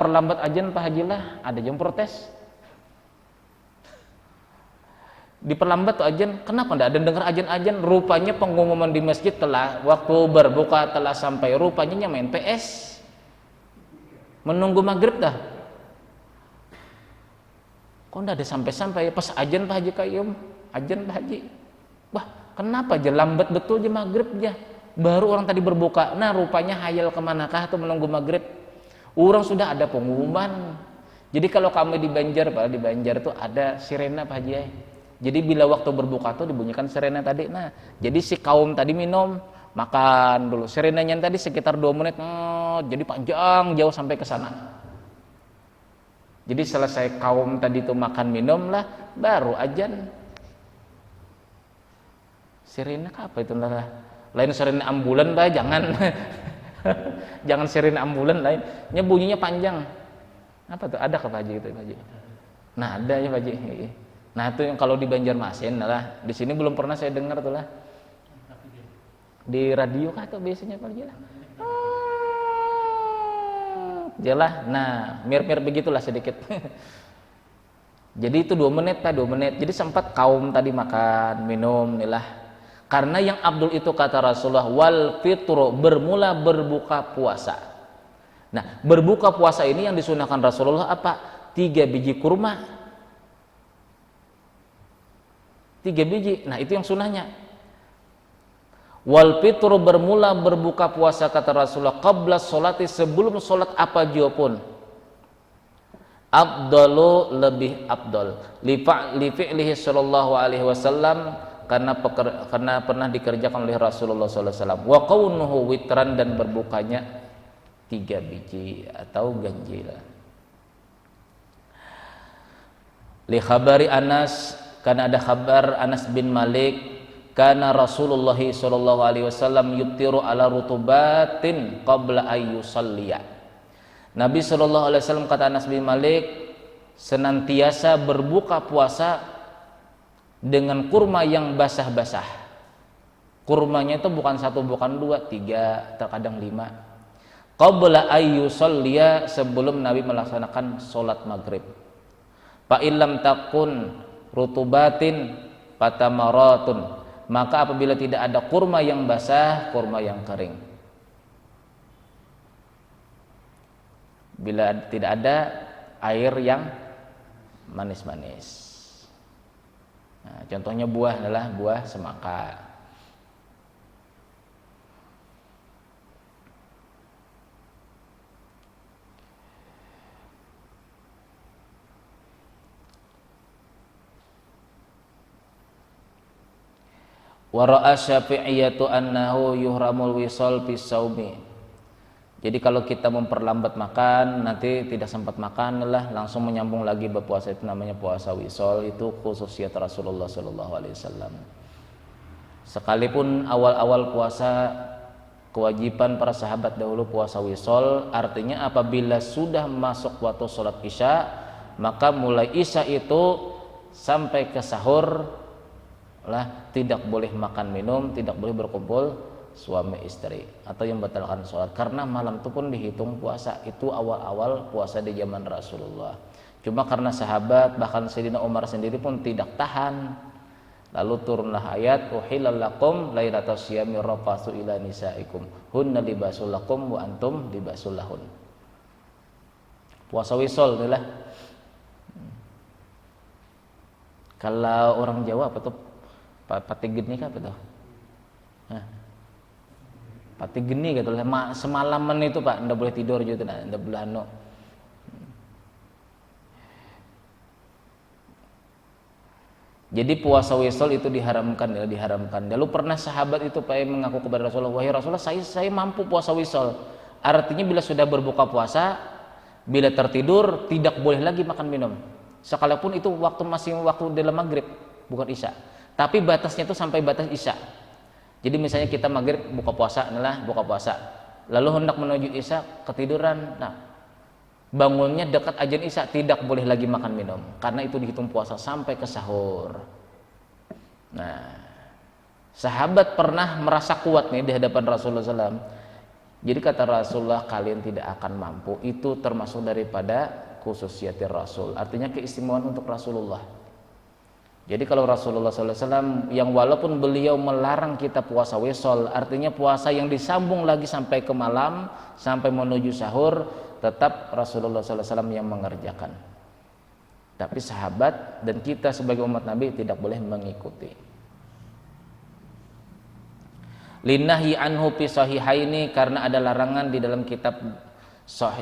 perlambat ajan Pak Haji lah, ada yang protes. Diperlambat tuh ajan, kenapa enggak ada dengar ajan-ajan? Rupanya pengumuman di masjid telah waktu berbuka telah sampai, rupanya main PS. Menunggu maghrib dah. Kok enggak ada sampai-sampai pas ajan Pak Haji Qayyum? Ajan Pak Haji. Wah, kenapa aja lambat betul aja maghrib aja? Baru orang tadi berbuka. Nah, rupanya hayal kemanakah tuh menunggu maghrib? Orang sudah ada pengumuman. Jadi kalau kami di Banjar, Pak, di Banjar tuh ada sirena Pak Haji. Jadi bila waktu berbuka tuh dibunyikan sirena tadi. Nah, jadi si kaum tadi minum, makan dulu. Sirenanya tadi sekitar 2 menit. Jadi panjang jauh sampai ke sana. Jadi selesai kaum tadi tuh makan minum lah, baru ajan. Sirena apa itu lah? Lain sirena ambulan Pak, jangan. Jangan sirena ambulan lain. Bunyinya panjang. Apa tuh? Ada ke Pak Haji itu Pak Haji? Nah, ada ya Pak Haji. Nah, itu yang kalau di Banjarmasin lah. Di sini belum pernah saya dengar tuh lah. Di radio kah atau biasanya Pak Haji lah? Jelah. Nah, mirip-mirip begitulah sedikit. Jadi itu 2 menit Pak, 2 menit. Jadi sempat kaum tadi makan, minum nih lah. Karena yang Abdul itu kata Rasulullah, wal fitru, bermula berbuka puasa. Nah, berbuka puasa ini yang disunahkan Rasulullah apa? 3 biji kurma. 3 biji. Nah, itu yang sunahnya. Wal fitru, bermula berbuka puasa kata Rasulullah qabla sholati, sebelum sholat apa jua pun. Afdalu, lebih afdal. Li fi'lihi sallallahu alaihi wasallam, karena pernah dikerjakan oleh Rasulullah sallallahu alaihi wasallam. Wa kaunuhu witran, dan berbukanya 3 biji atau ganjil. Li khabari Anas, karena ada kabar Anas bin Malik, karena Rasulullah sallallahu alaihi wasallam yuftiru ala rutubatin qabla ayyusalliya. Nabi sallallahu alaihi wasallam, kata Anas bin Malik, senantiasa berbuka puasa dengan kurma yang basah-basah. Kurmanya itu bukan 1, bukan 2, 3, terkadang 5. Qabla ayyusalliya, sebelum Nabi melaksanakan sholat maghrib. Fa illam takun rutubatin patamaratun, maka apabila tidak ada kurma yang basah, kurma yang kering. Bila tidak ada air yang manis-manis. Nah, contohnya buah adalah buah semangka. Wa ra'a Syafi'iyatu annahu yuhramul wisal fi saumi. Jadi kalau kita memperlambat makan, nanti tidak sempat makan lah, langsung menyambung lagi berpuasa, itu namanya puasa wisol. Itu khususiyat Rasulullah sallallahu alaihi wasallam. Sekalipun awal-awal puasa kewajiban para sahabat dahulu puasa wisol, artinya apabila sudah masuk waktu sholat isya, maka mulai isya itu sampai ke sahur lah tidak boleh makan minum, tidak boleh berkumpul suami istri atau yang batalkan sholat, karena malam itu pun dihitung puasa. Itu awal-awal puasa di zaman Rasulullah. Cuma karena sahabat, bahkan Sayyidina Umar sendiri pun tidak tahan, lalu turunlah ayat uhillal lakum lailatas syiyami rafatsu ila nisaikum hunna libasul lakum wa antum libasul lahun. Puasa wisol itulah. Kalau orang Jawa apa tuh? Pati geni apa tuh? Pati geni gitu lah. Semalaman itu Pak, ndak boleh tidur juga, ndak boleh anu. Jadi puasa wisol itu diharamkan, ya, diharamkan. Lalu pernah sahabat itu Pak mengaku kepada Rasulullah, wahai Rasulullah, saya mampu puasa wisol. Artinya bila sudah berbuka puasa, bila tertidur tidak boleh lagi makan minum. Sekalipun itu waktu masih waktu dalam maghrib, bukan isya. Tapi batasnya itu sampai batas isya. Jadi misalnya kita maghrib buka puasa, buka puasa. Lalu hendak menuju isya, ketiduran. Nah, bangunnya dekat azan isya, tidak boleh lagi makan minum, karena itu dihitung puasa sampai ke sahur. Nah, sahabat pernah merasa kuat nih di hadapan Rasulullah SAW. Jadi kata Rasulullah, kalian tidak akan mampu, itu termasuk daripada khususiatir Rasul, artinya keistimewaan untuk Rasulullah. Jadi kalau Rasulullah SAW yang walaupun beliau melarang kita puasa wisol, artinya puasa yang disambung lagi sampai ke malam, sampai menuju sahur, tetap Rasulullah SAW yang mengerjakan. Tapi sahabat dan kita sebagai umat Nabi tidak boleh mengikuti. Linnahi anhu fi sahihaini, karena ada larangan di dalam kitab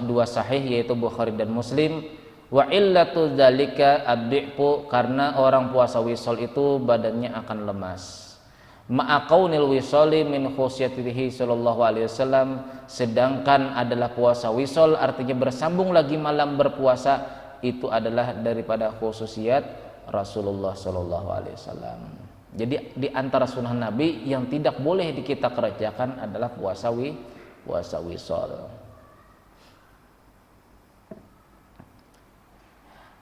dua sahih yaitu Bukhari dan Muslim. Wa illatu dzalika ad-dhi'fu, karena orang puasa wisol itu badannya akan lemas. Ma'a qaunil wisoli min khusyatihi sallallahu alaihi wasallam, sedangkan adalah puasa wisol artinya bersambung lagi malam berpuasa, itu adalah daripada khususiat Rasulullah sallallahu alaihi wasallam. Jadi di antara sunnah Nabi yang tidak boleh kita kerjakan adalah puasa wisol.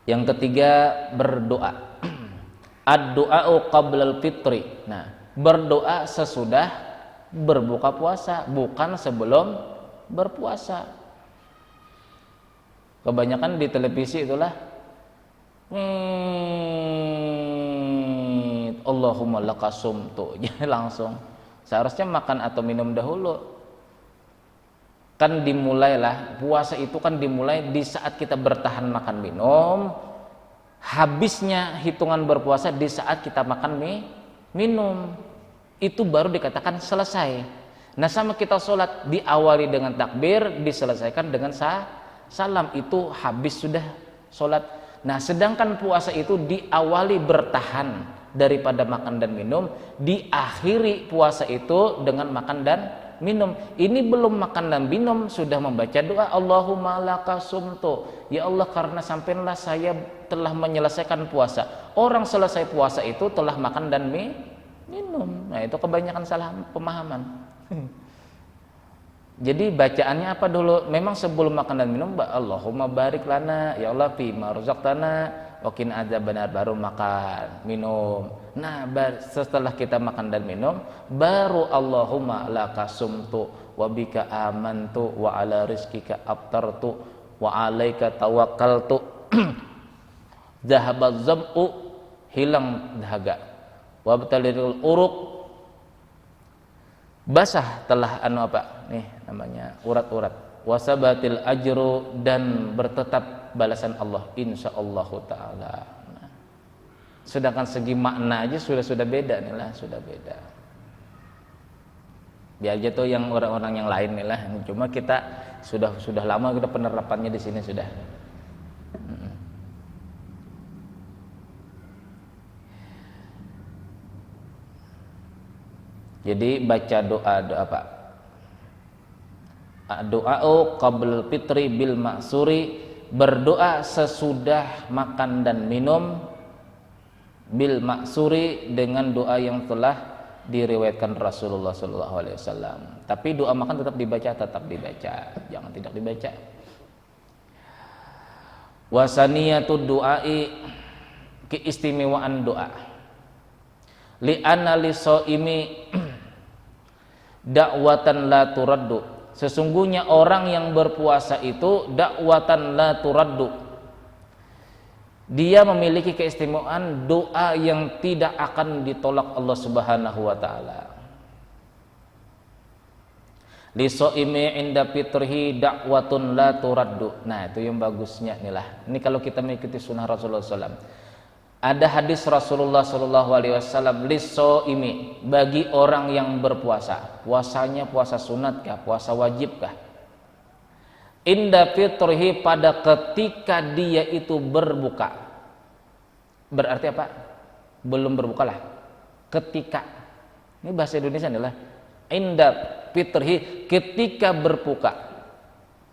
Yang ketiga, berdoa. Ad-du'a'u qablal fitri. Nah, berdoa sesudah berbuka puasa, bukan sebelum berpuasa. Kebanyakan di televisi itulah Allahumma lakasum tuh, jadi langsung. Seharusnya makan atau minum dahulu. Kan dimulailah puasa itu kan dimulai di saat kita bertahan makan minum, habisnya hitungan berpuasa di saat kita makan minum, itu baru dikatakan selesai. Nah sama kita sholat, diawali dengan takbir, diselesaikan dengan salam, itu habis sudah sholat. Nah sedangkan puasa itu diawali bertahan daripada makan dan minum, diakhiri puasa itu dengan makan dan minum. Ini belum makan dan minum sudah membaca doa Allahumma lakasumtu, ya Allah karena sampailah saya telah menyelesaikan puasa. Orang selesai puasa itu telah makan dan minum. Nah itu kebanyakan salah pemahaman. Jadi bacaannya apa dulu? Memang sebelum makan dan minum Allahumma barik lana ya Allah fi ma razaqtana wa qina adzabannar, baru makan minum. Nah setelah kita makan dan minum baru Allahumma lakasumtu wa bika amantu wa ala rizkika aftartu wa alaika tawakkaltu zahabaz zam'u, hilang dahaga, wa batalil uruq, basah telah nih namanya urat-urat, wasabatil ajru, dan bertetap balasan Allah insyaallah taala. Nah, sedangkan segi makna aja sudah beda nih lah, sudah beda. Biar aja tuh yang orang-orang yang lain nih lah, cuma kita sudah lama kita penerapannya di sini sudah. Jadi baca doa apa? Doa qabl fitri bil ma'suri, berdoa sesudah makan dan minum, bil ma'suri, dengan doa yang telah diriwayatkan Rasulullah SAW. Tapi doa makan tetap dibaca, jangan tidak dibaca. Wasaniyatud du'ai, keistimewaan doa. Li'anna lisoimi dakwatan la turaddu, sesungguhnya orang yang berpuasa itu dakwatan la turaddu, dia memiliki keistimewaan doa yang tidak akan ditolak Allah Subhanahu wa taala. Li shaimi inda fitrihi dakwatun la turaddu. Nah, itu yang bagusnya inilah. Ini kalau kita mengikuti sunnah Rasulullah SAW. Ada hadis Rasulullah SAW, li shaimi, bagi orang yang berpuasa. Puasanya puasa sunat kah? Puasa wajib kah? Inda fitrihi, pada ketika dia itu berbuka. Berarti apa? Belum berbuka lah. Ketika. Ini bahasa Indonesia adalah inda fitrihi, ketika berbuka.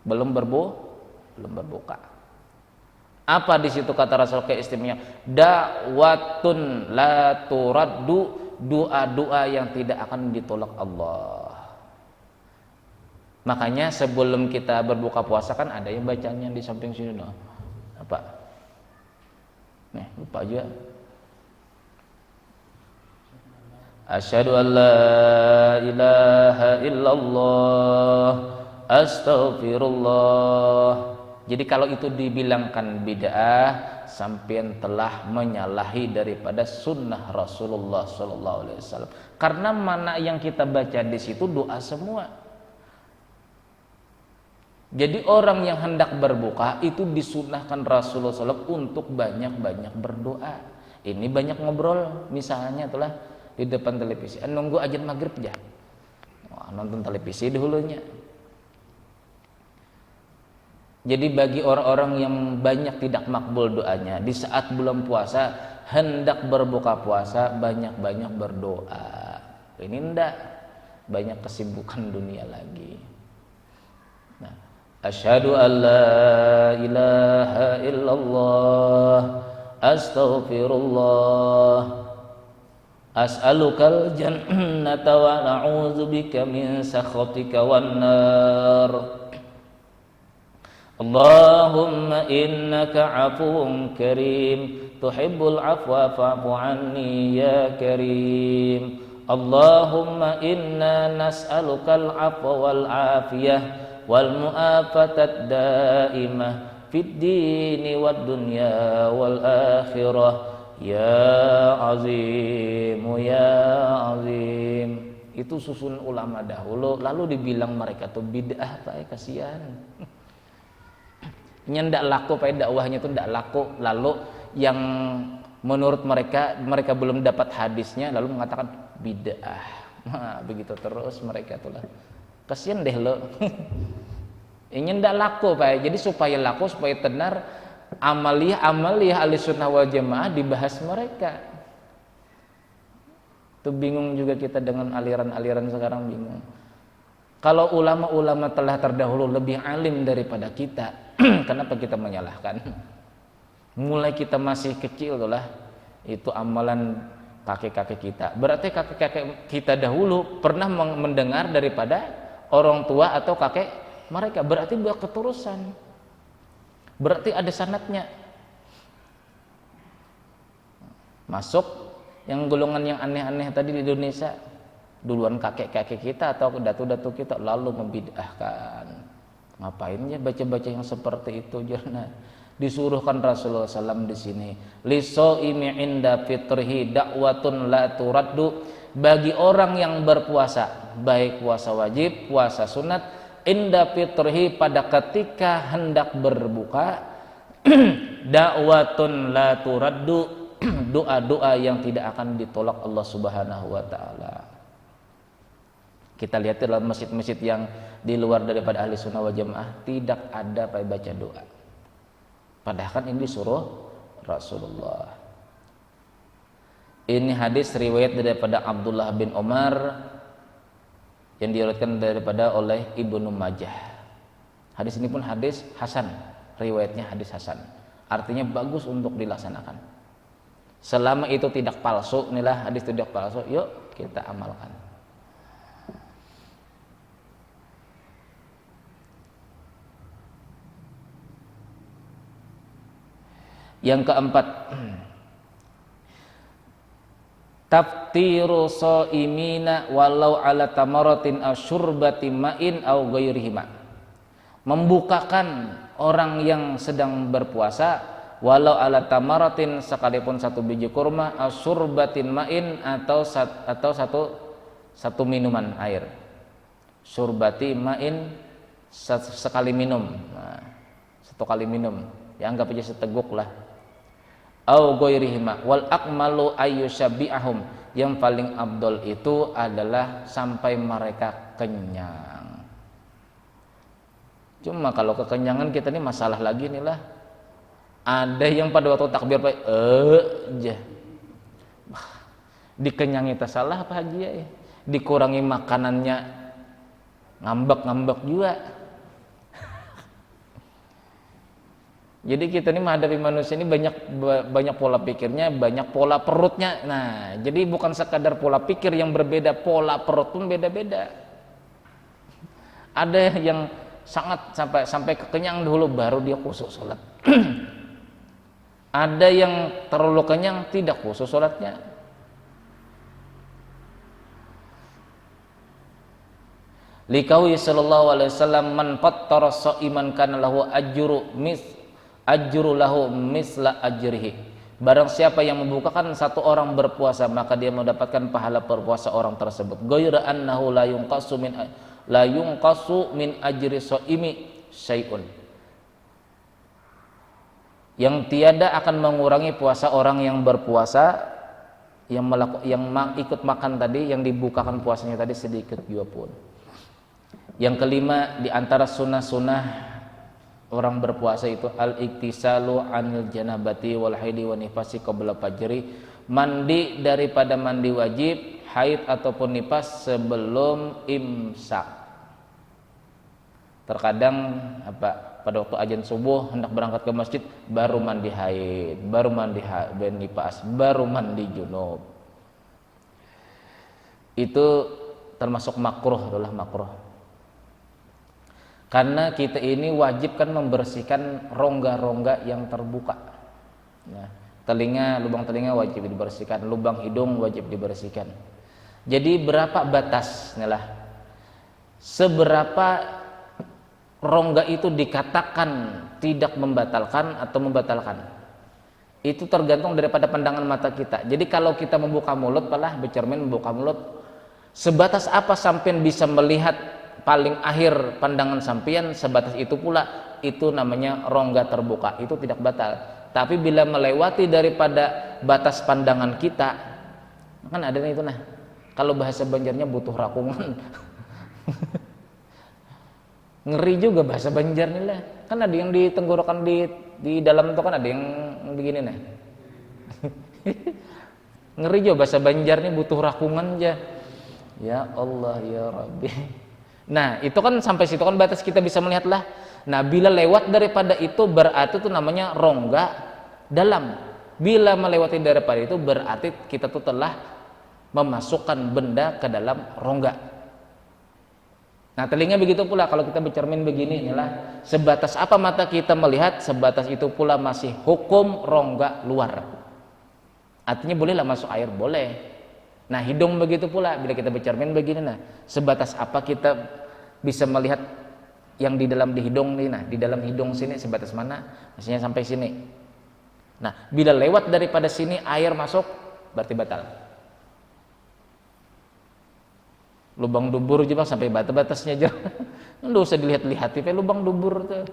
Belum berbuka. Apa di situ kata Rasul keistimewaan? Da'watun la turaddu, doa-doa yang tidak akan ditolak Allah. Makanya sebelum kita berbuka puasa kan ada yang bacanya di samping sini, no. Apa? Nih, lupa aja. Asyhadu an la ilaha illallah, astaghfirullah. Jadi kalau itu dibilangkan bid'ah, sampean telah menyalahi daripada sunnah Rasulullah sallallahu alaihi wasallam. Karena mana yang kita baca di situ doa semua. Jadi orang yang hendak berbuka itu disunahkan Rasulullah SAW untuk banyak-banyak berdoa. Ini banyak ngobrol, misalnya itulah di depan televisi, nunggu azan maghrib aja. Wah, nonton televisi dahulunya. Jadi bagi orang-orang yang banyak tidak makbul doanya, di saat bulan puasa hendak berbuka puasa banyak-banyak berdoa. Ini ndak banyak kesibukan dunia lagi. Nah, asyhadu an la ilaha illallah, astaghfirullah, as'alukal jannata wa na'udzubika min sakhatika wan nar. Allahumma innaka afuwun karim, tuhibbul afwa fa'fu anni ya karim. Allahumma inna nas'alukal afwa wal afiyah wal mu'afatad daimah fid dini wad dunya wal akhirah ya azim ya azim. Itu susun ulama dahulu, lalu dibilang mereka tuh bid'ah, Pak, kasihan. Ndak laku, Pak, dakwahnya itu ndak laku. Lalu yang menurut mereka belum dapat hadisnya lalu mengatakan bid'ah. Nah, begitu terus mereka tuh lah. Kasihan deh lo. Ini ndak laku, Pak. Jadi supaya laku, supaya tenar, amaliyah Ahlussunnah wal Jamaah dibahas mereka. Tuh bingung juga kita dengan aliran-aliran sekarang, bingung. Kalau ulama-ulama telah terdahulu lebih alim daripada kita, kenapa kita menyalahkan? Mulai kita masih kecil itulah, itu amalan kakek-kakek kita. Berarti kakek-kakek kita dahulu pernah mendengar daripada orang tua atau kakek mereka. Berarti buat keturusan. Berarti ada sanadnya. Masuk yang golongan yang aneh-aneh tadi di Indonesia. Duluan kakek-kakek kita atau datu-datu kita lalu membid'ahkan. Ngapain ya baca-baca yang seperti itu? Jangan disuruhkan Rasulullah SAW di sini. Lisoimi inda fitrihi dakwatun la turaddu, bagi orang yang berpuasa, baik puasa wajib, puasa sunat, inda fitrihi pada ketika hendak berbuka, dakwatun la turaddu, doa-doa yang tidak akan ditolak Allah Subhanahu wa taala. Kita lihat dalam masjid-masjid yang di luar daripada ahli sunnah wal jamaah tidak ada baca doa. Padahal kan ini disuruh Rasulullah. Ini hadis riwayat daripada Abdullah bin Umar yang diriwayatkan daripada oleh Ibnu Majah. Hadis ini pun hadis hasan, riwayatnya hadis hasan. Artinya bagus untuk dilaksanakan. Selama itu tidak palsu, inilah hadis tidak palsu, yuk kita amalkan. Yang keempat, taftiru shaimina walau ala tamaratin aw syurbati ma'in aw ghairihima. Membukakan orang yang sedang berpuasa walau ala tamaratin, sekalipun satu biji kurma, aw syurbatin ma'in, atau satu minuman air. Syurbati ma'in, sekali minum. Nah, satu kali minum. Ya anggap aja seteguk lah. Au ghairihima wal akmalu ayyushabi'ahum, yang paling abdol itu adalah sampai mereka kenyang. Cuma kalau kekenyangan kita ini masalah lagi nih lah. Ada yang pada waktu takbir aja dikenyangi tak salah apa haji ya, dikurangi makanannya ngambek-ngambek juga. Jadi kita ini menghadapi manusia ini banyak pola pikirnya, banyak pola perutnya. Nah, jadi bukan sekadar pola pikir yang berbeda, pola perut pun beda-beda. Ada yang sangat sampai kekenyang dulu baru dia khusyuk sholat. Ada yang terlalu kenyang tidak khusyuk sholatnya. Liqauli sallallahu alaihi wasallam man fattara sha'iman kana lahu ajru lahu misla ajrihi. Barang siapa yang membukakan satu orang berpuasa, maka dia mendapatkan pahala berpuasa orang tersebut. Ghayra annahu la yunqasu min ajri shaimi syai'un. Yang tiada akan mengurangi puasa orang yang berpuasa, yang ikut makan tadi, yang dibukakan puasanya tadi sedikit juga pun. Yang kelima, di antara sunnah-sunnah orang berpuasa itu al-iktisalu anil janabati wal haidi wa nifasi qabla fajri, mandi daripada mandi wajib, haid ataupun nifas sebelum imsak. Terkadang pada waktu azan subuh hendak berangkat ke masjid baru mandi haid, baru mandi nifas, baru mandi junub. Itu termasuk makruh, adalah makruh. Karena kita ini wajib kan membersihkan rongga-rongga yang terbuka. Nah, lubang telinga wajib dibersihkan, lubang hidung wajib dibersihkan. Jadi berapa batasnya lah? Seberapa rongga itu dikatakan tidak membatalkan atau membatalkan? Itu tergantung daripada pandangan mata kita. Jadi kalau kita membuka mulut, bercermin membuka mulut, sebatas apa sampean bisa melihat paling akhir pandangan sampean, sebatas itu pula, itu namanya rongga terbuka, itu tidak batal. Tapi bila melewati daripada batas pandangan kita, kan ada itu nah, kalau bahasa Banjarnya butuh rakungan. Ngeri juga bahasa Banjarnya lah, kan ada yang di tenggorokan di dalam itu kan ada yang begini nah. Ngeri juga bahasa Banjarnya butuh rakungan aja. Ya Allah ya Rabbi. Nah itu kan sampai situ kan batas kita bisa melihat lah. Nah bila lewat daripada itu berarti itu namanya rongga dalam. Bila melewati daripada itu berarti kita tuh telah memasukkan benda ke dalam rongga. Nah telinga begitu pula, kalau kita bercermin begini inilah, sebatas apa mata kita melihat, sebatas itu pula masih hukum rongga luar. Artinya bolehlah masuk air, boleh. Nah hidung begitu pula, bila kita bercermin begini, nah sebatas apa kita bisa melihat yang di hidung nih, nah di dalam hidung sini sebatas mana, maksudnya sampai sini. Nah bila lewat daripada sini air masuk, berarti batal. Lubang dubur juga sampai batas-batasnya aja, nggak usah dilihat-lihat, lubang dubur tuh.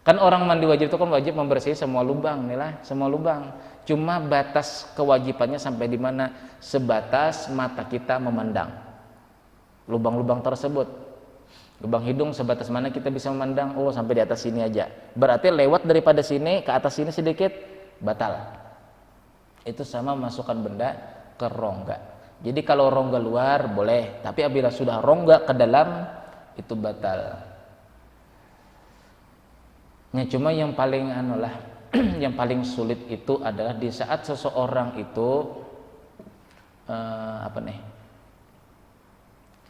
Kan orang mandi wajib itu kan wajib membersihkan semua lubang, nih lah, semua lubang. Cuma batas kewajibannya sampai di mana? Sebatas mata kita memandang lubang-lubang tersebut. Lubang hidung sebatas mana kita bisa memandang? Oh sampai di atas sini aja. Berarti lewat daripada sini ke atas sini sedikit, batal. Itu sama masukkan benda ke rongga. Jadi kalau rongga luar boleh, tapi apabila sudah rongga ke dalam itu batal. Ya, cuma yang paling yang paling sulit itu adalah di saat seseorang itu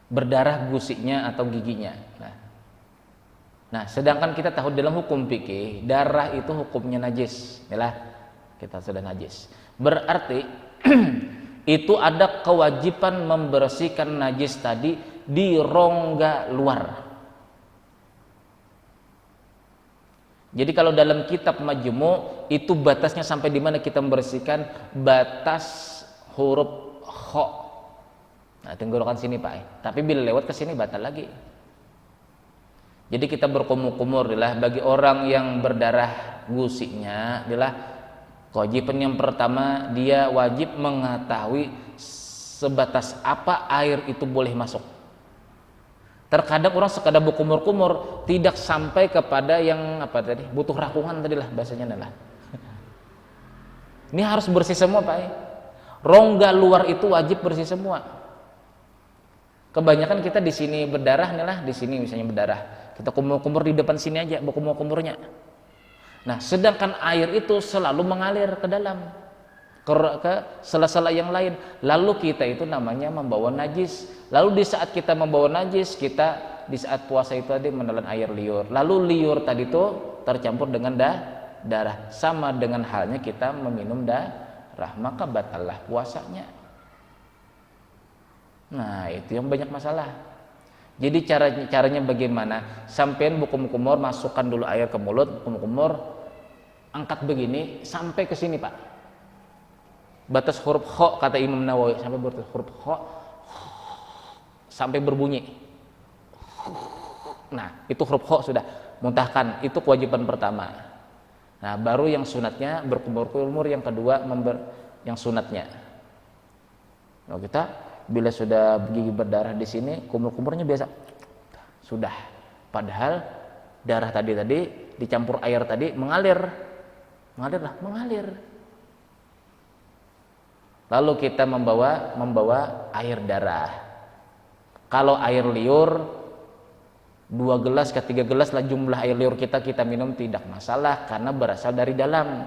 berdarah gusiknya atau giginya. Nah, sedangkan kita tahu dalam hukum fikih darah itu hukumnya najis, yalah kita sudah najis. Berarti itu ada kewajiban membersihkan najis tadi di rongga luar. Jadi kalau dalam kitab Majmu itu batasnya sampai di mana kita membersihkan? Batas huruf kha. Nah, tenggorokan sini Pak. Tapi bila lewat ke sini batal lagi. Jadi kita berkumur-kumur adalah bagi orang yang berdarah gusiknya adalah kewajiban yang pertama, dia wajib mengetahui sebatas apa air itu boleh masuk. Terkadang orang sekadar berkumur-kumur tidak sampai kepada yang butuh rakungan tadilah bahasanya adalah. Ini harus bersih semua Pak. Rongga luar itu wajib bersih semua. Kebanyakan kita di sini berdarah nih lah, di sini misalnya berdarah, kita kumur-kumur di depan sini aja berkumur-kumurnya. Nah, sedangkan air itu selalu mengalir ke dalam ke sela-sela yang lain. Lalu kita itu namanya membawa najis. Lalu di saat kita membawa najis, kita di saat puasa itu tadi menelan air liur. Lalu liur tadi itu tercampur dengan darah. Sama dengan halnya kita meminum darah, maka batallah puasanya. Nah, itu yang banyak masalah. Jadi caranya bagaimana? Sampean kumur masukkan dulu air ke mulut, kumur angkat begini sampai ke sini Pak. Batas huruf kha kata Imam Nawawi, sampai batas huruf kha sampai berbunyi. Nah, itu huruf kha sudah muntahkan, itu kewajiban pertama. Nah, baru yang sunatnya berkumur-kumur, yang kedua yang sunatnya. Nah, kita bila sudah gigi berdarah di sini, kumur-kumurnya biasa sudah. Padahal darah tadi dicampur air tadi mengalir. Lalu kita membawa air darah. Kalau air liur 2 gelas ke 3 gelas lah jumlah air liur kita minum tidak masalah, karena berasal dari dalam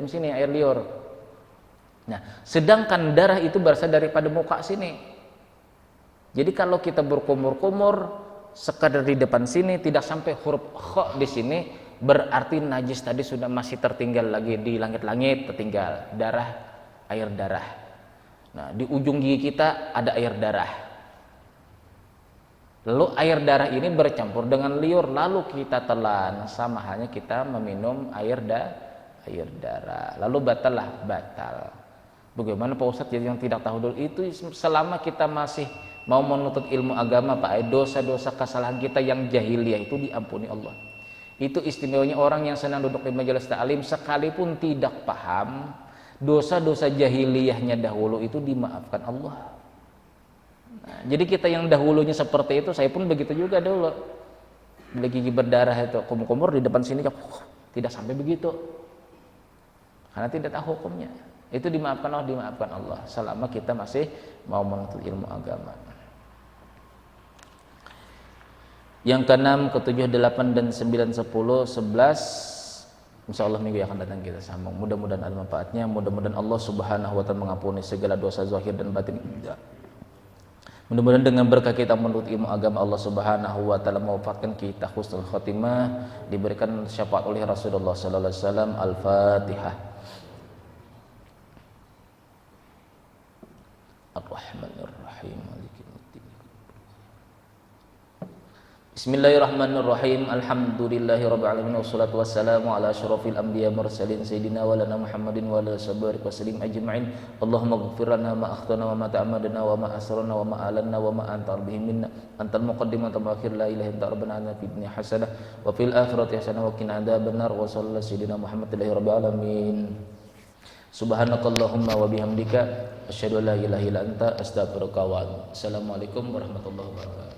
sini air liur. Nah, sedangkan darah itu berasal daripada muka sini. Jadi kalau kita berkumur-kumur sekadar di depan sini tidak sampai huruf kha di sini, berarti najis tadi sudah masih tertinggal lagi di langit-langit, tertinggal air darah. Nah, di ujung gigi kita ada air darah. Lalu air darah ini bercampur dengan liur, lalu kita telan, sama halnya kita meminum air darah. Lalu batal. Bagaimana Pak Ustadz yang tidak tahu dulu? Itu selama kita masih mau menuntut ilmu agama Pak, dosa-dosa kesalahan kita yang jahiliyah itu diampuni Allah. Itu istimewanya orang yang senang duduk di majelis ta'lim, sekalipun tidak paham, dosa-dosa jahiliyahnya dahulu itu dimaafkan Allah. Nah, jadi kita yang dahulunya seperti itu, saya pun begitu juga dulu. Bila gigi berdarah itu kumur-kumur di depan sini tidak sampai begitu, karena tidak tahu hukumnya. Itu dimaafkan Allah selama kita masih mau menuntut ilmu agama. Yang ke-6, ke-7, 8 dan 9, 10, 11 insyaallah minggu yang akan datang kita sambung. Mudah-mudahan ada manfaatnya, mudah-mudahan Allah Subhanahu wa taala mengampuni segala dosa zahir dan batin kita. Mudah-mudahan dengan berkah kita menuntut ilmu agama, Allah Subhanahu wa taala mewafatkan kita husnul khotimah, diberikan syafaat oleh Rasulullah sallallahu alaihi wasallam. Al-Fatihah. Ar-Rahmanir-Rahim. Bismillahirrahmanirrahim. Alhamdulillahirabbil alamin wassalatu wassalamu ala asyrofil anbiya mursalin sayyidina wa lana Muhammadin wa ala sabarik wasallim ajma'in. Allahumma ighfir lana ma akhtana wa ma ta'ammadna wa ma asrarna wa ma alanna wa ma anta arbihim minna antal muqaddim wa muakhir la ilaha illa rabbana atina fid dunya hasanah wa fil akhirati hasanah wa qina adzabannar wa sallallahu sayyidina Muhammadin rabbil alamin. Subhanakallahumma wa bihamdika asyhadu an la ilaha illa anta astaghfiruka wa atubu ilaik. Assalamualaikum warahmatullahi wabarakatuh.